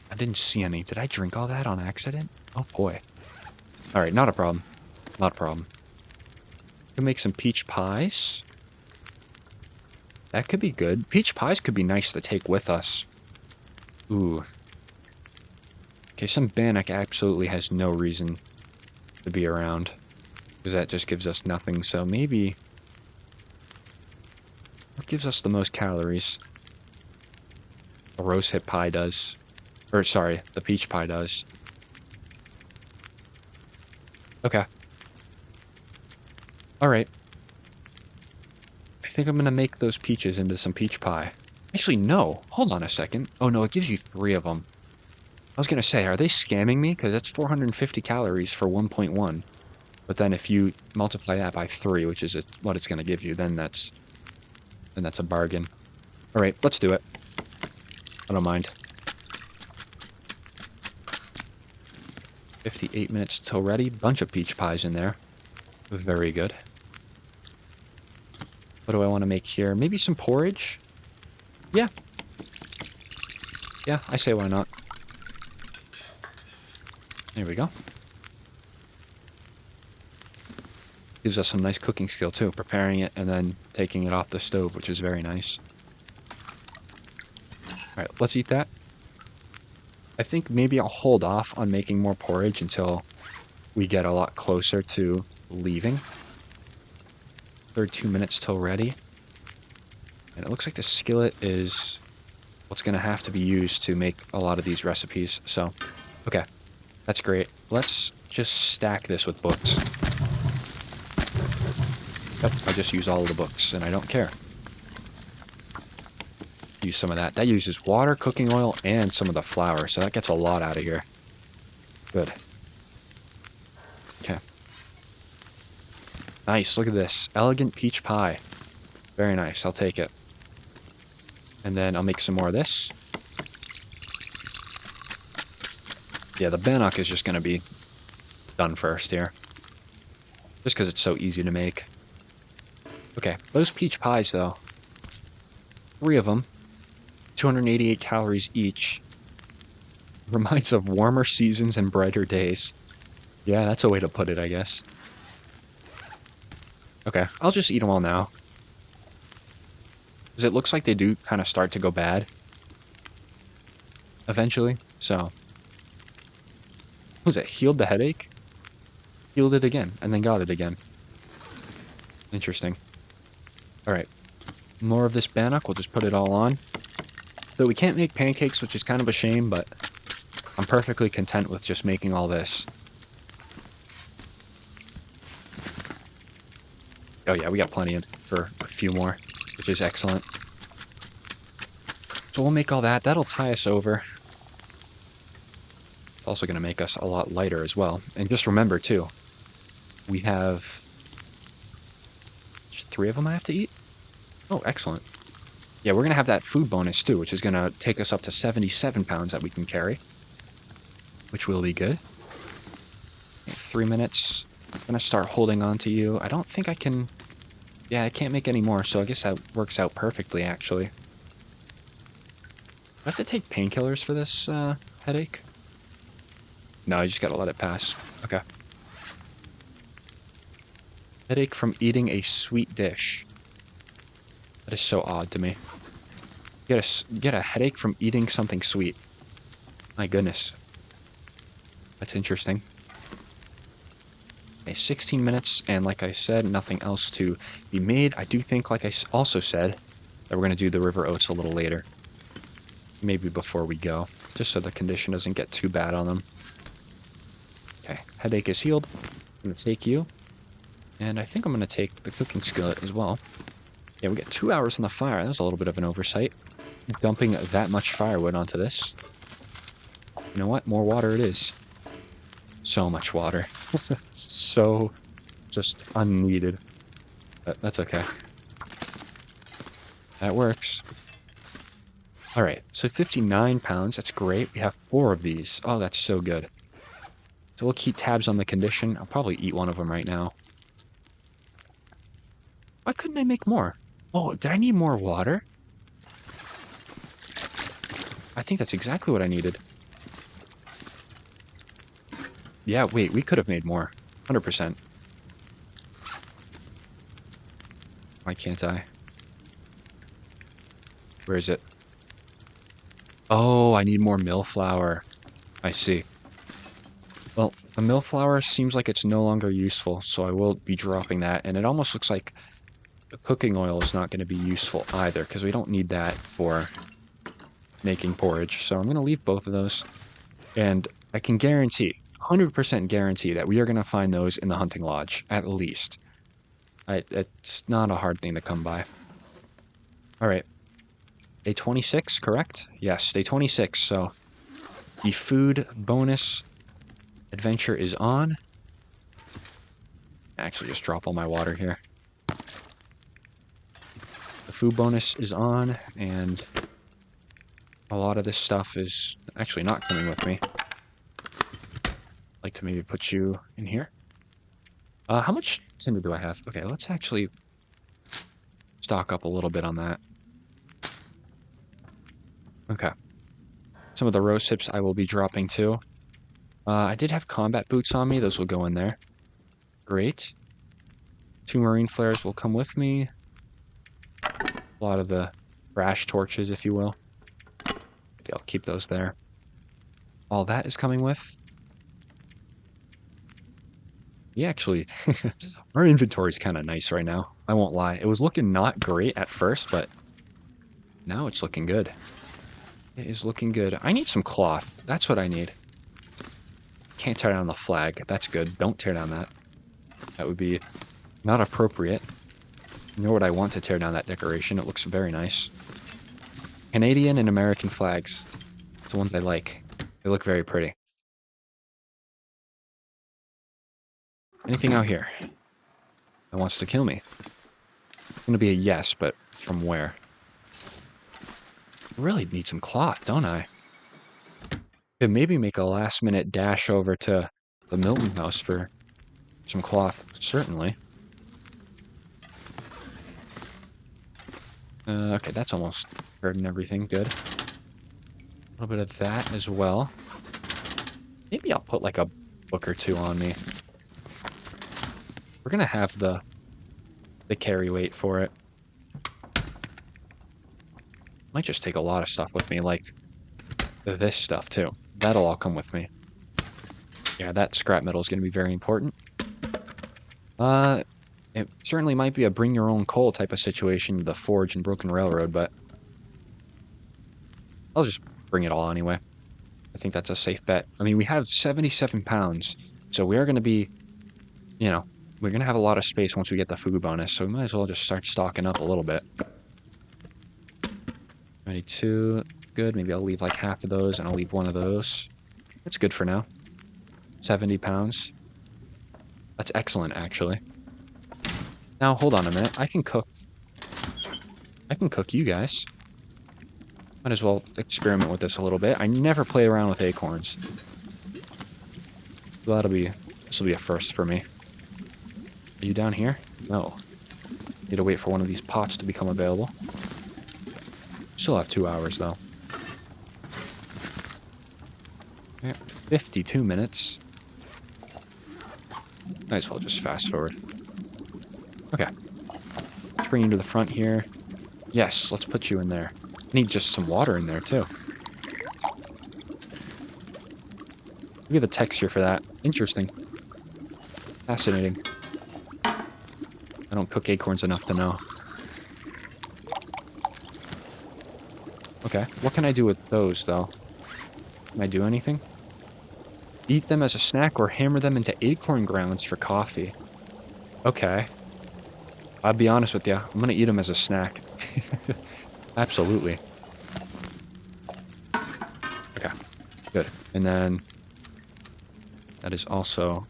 [SPEAKER 1] I didn't see any. Did I drink all that on accident? Oh, boy. All right, not a problem. Not a problem. Can make some peach pies. That could be good. Peach pies could be nice to take with us. Ooh. Okay, some bannock absolutely has no reason to be around. Because that just gives us nothing, so maybe... What gives us the most calories? The rosehip pie does. Or, sorry, the peach pie does. Okay. Alright. I think I'm gonna make those peaches into some peach pie. Actually, no. Hold on a second. Oh, no, it gives you 3 of them. I was gonna say, are they scamming me? Because that's 450 calories for 1.1. But then if you multiply that by 3, which is what it's gonna give you, then that's a bargain. Alright, let's do it. I don't mind. 58 minutes till ready. Bunch of peach pies in there. Very good. What do I want to make here? Maybe some porridge? Yeah. Yeah, I say why not. There we go. Gives us some nice cooking skill too, preparing it and then taking it off the stove, which is very nice. Alright, let's eat that. I think maybe I'll hold off on making more porridge until we get a lot closer to leaving. 32 minutes till ready. And it looks like the skillet is what's going to have to be used to make a lot of these recipes. So, okay, that's great. Let's just stack this with books. Yep, I just use all of the books, and I don't care. Use some of that. That uses water, cooking oil, and some of the flour, so that gets a lot out of here. Good. Okay. Nice, look at this. Elegant peach pie. Very nice, I'll take it. And then I'll make some more of this. Yeah, the bannock is just going to be done first here. Just because it's so easy to make. Okay, those peach pies, though. 3 of them. 288 calories each. Reminds of warmer seasons and brighter days. Yeah, that's a way to put it, I guess. Okay, I'll just eat them all now. Because it looks like they do kind of start to go bad. Eventually, so. What was it? Healed the headache? Healed it again, and then got it again. Interesting. Alright. More of this bannock, we'll just put it all on. Though we can't make pancakes, which is kind of a shame, but I'm perfectly content with just making all this. Oh yeah, we got plenty in for a few more, which is excellent. So we'll make all that. That'll tie us over. It's also going to make us a lot lighter as well. And just remember, too, we have 3 of them I have to eat? Oh, excellent. Yeah, we're going to have that food bonus, too, which is going to take us up to 77 pounds that we can carry, which will be good. Okay, 3 minutes. I'm going to start holding on to you. I don't think I can... Yeah, I can't make any more, so I guess that works out perfectly, actually. Do I have to take painkillers for this headache? No, I just got to let it pass. Okay. Headache from eating a sweet dish. That is so odd to me. You get a headache from eating something sweet. My goodness. That's interesting. Okay, 16 minutes, and like I said, nothing else to be made. I do think, like I also said, that we're going to do the river oats a little later. Maybe before we go, just so the condition doesn't get too bad on them. Okay, headache is healed. I'm going to take you. And I think I'm going to take the cooking skillet as well. Yeah, we get 2 hours on the fire. That's a little bit of an oversight. Dumping that much firewood onto this. You know what? More water it is. So much water. So just unneeded. But that's okay. That works. All right, so 59 pounds. That's great. We have 4 of these. Oh, that's so good. So we'll keep tabs on the condition. I'll probably eat one of them right now. Why couldn't I make more? Oh, did I need more water? I think that's exactly what I needed. Yeah, wait, we could have made more. 100%. Why can't I? Where is it? Oh, I need more mill flour. I see. Well, the mill flour seems like it's no longer useful, so I will be dropping that. And it almost looks like the cooking oil is not going to be useful either, because we don't need that for making porridge. So I'm going to leave both of those. And I can guarantee, 100% guarantee that we are going to find those in the hunting lodge, at least. It's not a hard thing to come by. All right. Day 26, correct? Yes, day 26. So the food bonus adventure is on. Actually, just drop all my water here. The food bonus is on, and a lot of this stuff is actually not coming with me. I'd like to maybe put you in here. How much tinder do I have? Okay, let's actually stock up a little bit on that. Okay. Some of the rose hips I will be dropping too. I did have combat boots on me. Those will go in there. Great. 2 marine flares will come with me. A lot of the crash torches, if you will. I'll keep those there. All that is coming with. Yeah, actually, our inventory is kind of nice right now. I won't lie. It was looking not great at first, but now it's looking good. It is looking good. I need some cloth. That's what I need. Can't tear down the flag. That's good. Don't tear down that. That would be not appropriate. Nor would I want to tear down that decoration. It looks very nice. Canadian and American flags. It's the ones I like. They look very pretty. Anything out here that wants to kill me? It's going to be a yes, but from where? I really need some cloth, don't I? Could maybe make a last-minute dash over to the Milton house for some cloth, certainly. Okay, that's almost covered and everything. Good. A little bit of that as well. Maybe I'll put like a book or 2 on me. We're gonna have the carry weight for it. Might just take a lot of stuff with me, like this stuff too. That'll all come with me. Yeah, that scrap metal is gonna be very important. It certainly might be a bring your own coal type of situation, the forge and broken railroad, but I'll just bring it all anyway. I think that's a safe bet. I mean, we have 77 pounds, so we are going to be, you know, we're going to have a lot of space once we get the food bonus, so we might as well just start stocking up a little bit. 22, good. Maybe I'll leave like half of those, and I'll leave one of those. That's good for now. 70 pounds. That's excellent, actually. Now, hold on a minute. I can cook you guys. Might as well experiment with this a little bit. I never play around with acorns. So this will be a first for me. Are you down here? No. Need to wait for one of these pots to become available. Still have 2 hours, though. Yeah, 52 minutes. Might as well just fast forward. Okay. Let's bring you to the front here. Yes, let's put you in there. I need just some water in there, too. Look at the texture for that. Interesting. Fascinating. I don't cook acorns enough to know. Okay, what can I do with those, though? Can I do anything? Eat them as a snack or hammer them into acorn grounds for coffee. Okay. I'll be honest with you. I'm gonna eat them as a snack. Absolutely. Okay, good. And then that is also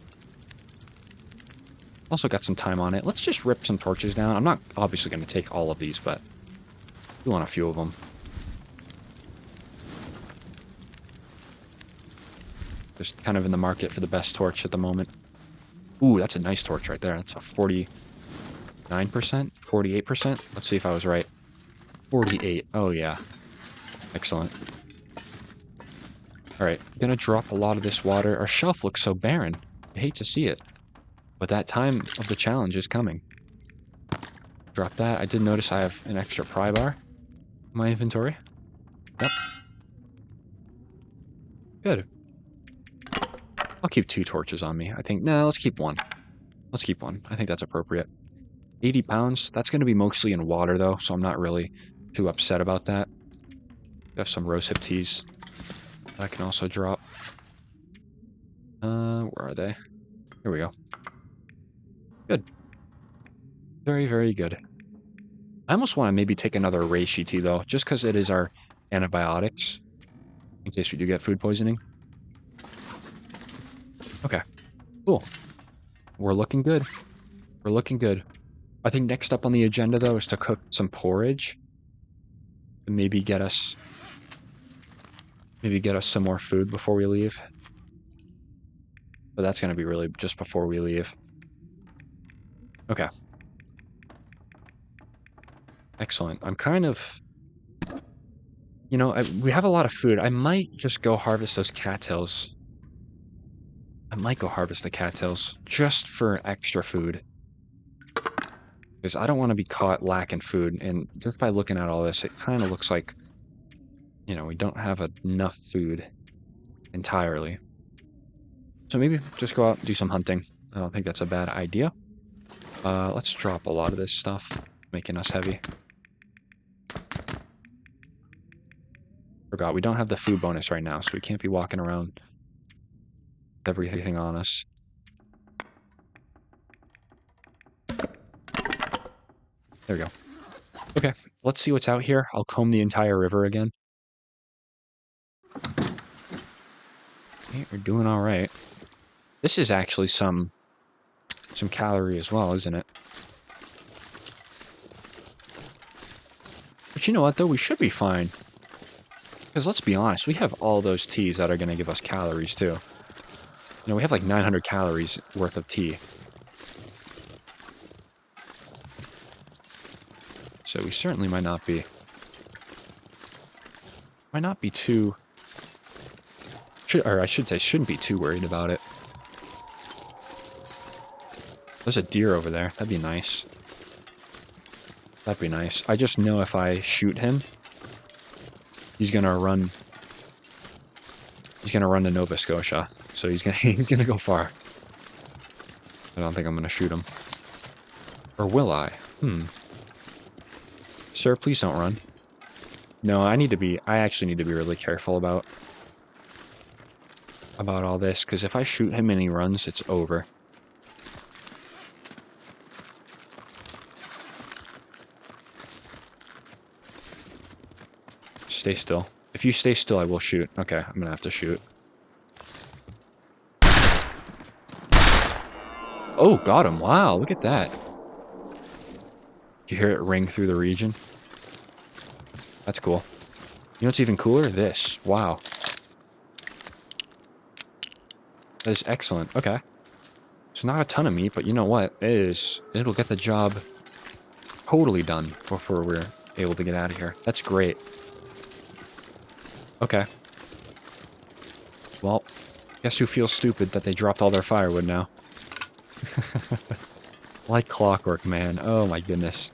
[SPEAKER 1] got some time on it. Let's just rip some torches down. I'm not obviously going to take all of these, but we want a few of them. Just kind of in the market for the best torch at the moment. Ooh, that's a nice torch right there. That's a 49%, 48%. Let's see if I was right. 48. Oh, yeah. Excellent. All right, gonna drop a lot of this water. Our shelf looks so barren. I hate to see it, but that time of the challenge is coming. Drop that. I did notice I have an extra pry bar in my inventory. Yep. Good. I'll keep 2 torches on me. I think, no, let's keep 1. Let's keep 1. I think that's appropriate. 80 pounds. That's going to be mostly in water, though, so I'm not really too upset about that. We have some rosehip teas that I can also drop. Where are they? Here we go. Good. Very, very good. I almost want to maybe take another reishi tea, though, just because it is our antibiotics, in case we do get food poisoning. Okay, cool. We're looking good. We're looking good. I think next up on the agenda, though, is to cook some porridge. And maybe get us some more food before we leave. But that's going to be really just before we leave. Okay. Excellent. I'm kind of... You know, we have a lot of food. I might just go harvest those cattails. I might go harvest the cattails just for extra food. Because I don't want to be caught lacking food. And just by looking at all this, it kind of looks like, you know, we don't have enough food entirely. So maybe just go out and do some hunting. I don't think that's a bad idea. Let's drop a lot of this stuff, making us heavy. Forgot, we don't have the food bonus right now, so we can't be walking around with everything on us. There we go. Okay, let's see what's out here. I'll comb the entire river again. Okay, we're doing all right. This is actually some calorie as well, isn't it? But you know what, though? We should be fine. Because let's be honest, we have all those teas that are going to give us calories, too. You know, we have like 900 calories worth of tea. So we certainly might not be too... or I should say, shouldn't be too worried about it. There's a deer over there. That'd be nice. That'd be nice. I just know if I shoot him, he's gonna run. He's gonna run to Nova Scotia. So he's gonna go far. I don't think I'm gonna shoot him. Or will I? Sir, please don't run. No, I actually need to be really careful about all this, because if I shoot him and he runs, it's over. Stay still. If you stay still, I will shoot. Okay, I'm gonna have to shoot. Oh, got him. Wow, look at that. You hear it ring through the region? That's cool. You know what's even cooler? This. Wow. That is excellent. Okay. It's not a ton of meat, but you know what? It'll get the job totally done before we're able to get out of here. That's great. Okay. Well, guess who feels stupid that they dropped all their firewood now? Like clockwork, man. Oh my goodness.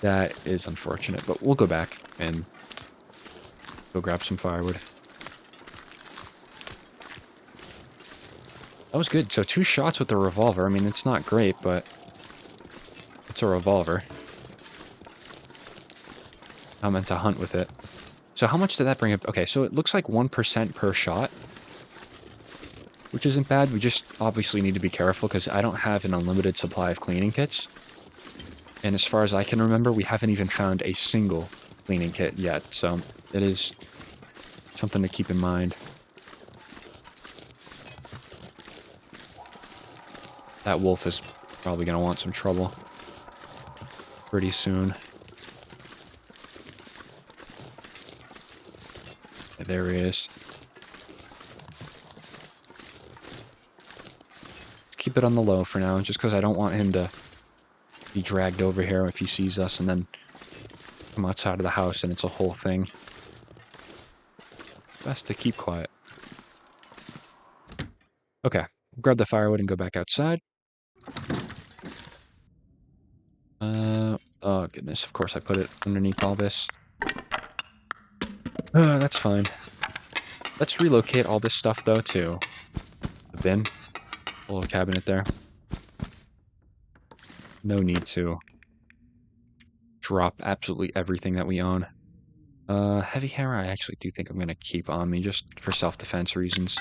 [SPEAKER 1] That is unfortunate, but we'll go back and go grab some firewood. That was good. So 2 shots with the revolver. I mean, it's not great, but it's a revolver. I meant to hunt with it. So how much did that bring up? Okay, so it looks like 1% per shot, which isn't bad. We just obviously need to be careful because I don't have an unlimited supply of cleaning kits. And as far as I can remember, we haven't even found a single cleaning kit yet. So it is something to keep in mind. That wolf is probably going to want some trouble pretty soon. There he is. keep it on the low for now, just because I don't want him to be dragged over here if he sees us and then come outside of the house and it's a whole thing. Best to keep quiet. Okay, grab the firewood and go back outside. Oh goodness, of course I put it underneath all this. That's fine. Let's relocate all this stuff, though, to the bin. A little cabinet there. No need to drop absolutely everything that we own. Heavy hammer I actually do think I'm going to keep on me, just for self-defense reasons.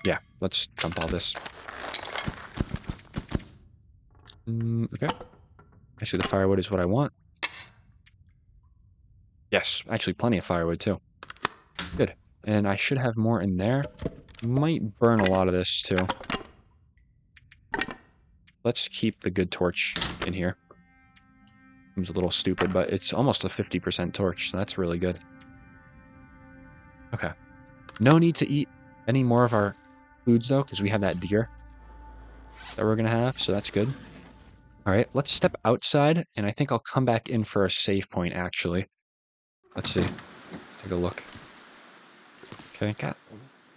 [SPEAKER 1] Yeah, let's dump all this. Okay. Actually, the firewood is what I want. Yes, actually plenty of firewood, too. Good. And I should have more in there. Might burn a lot of this, too. Let's keep the good torch in here. Seems a little stupid, but it's almost a 50% torch, so that's really good. Okay. No need to eat any more of our foods, though, because we have that deer that we're going to have, so that's good. All right, let's step outside, and I think I'll come back in for a save point, actually. Let's see. Take a look. Okay, got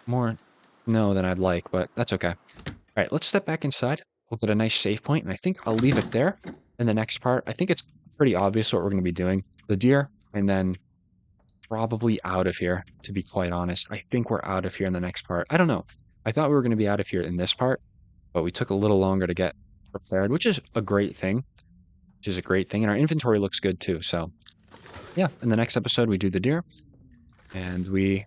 [SPEAKER 1] more no than I'd like, but that's okay. All right, let's step back inside. We'll get a nice save point, and I think I'll leave it there. In the next part, I think it's pretty obvious what we're going to be doing. The deer, and then probably out of here, to be quite honest. I think we're out of here in the next part. I don't know. I thought we were going to be out of here in this part, but we took a little longer to get prepared, which is a great thing. And our inventory looks good too. So, yeah, in the next episode, we do the deer, and we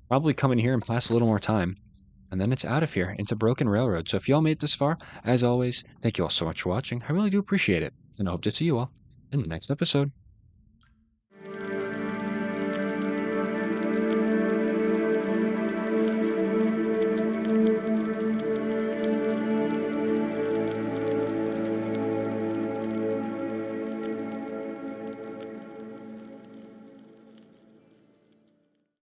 [SPEAKER 1] probably come in here and pass a little more time. And then it's out of here into Broken Railroad. So if y'all made it this far, as always, thank you all so much for watching. I really do appreciate it. And I hope to see you all in the next episode.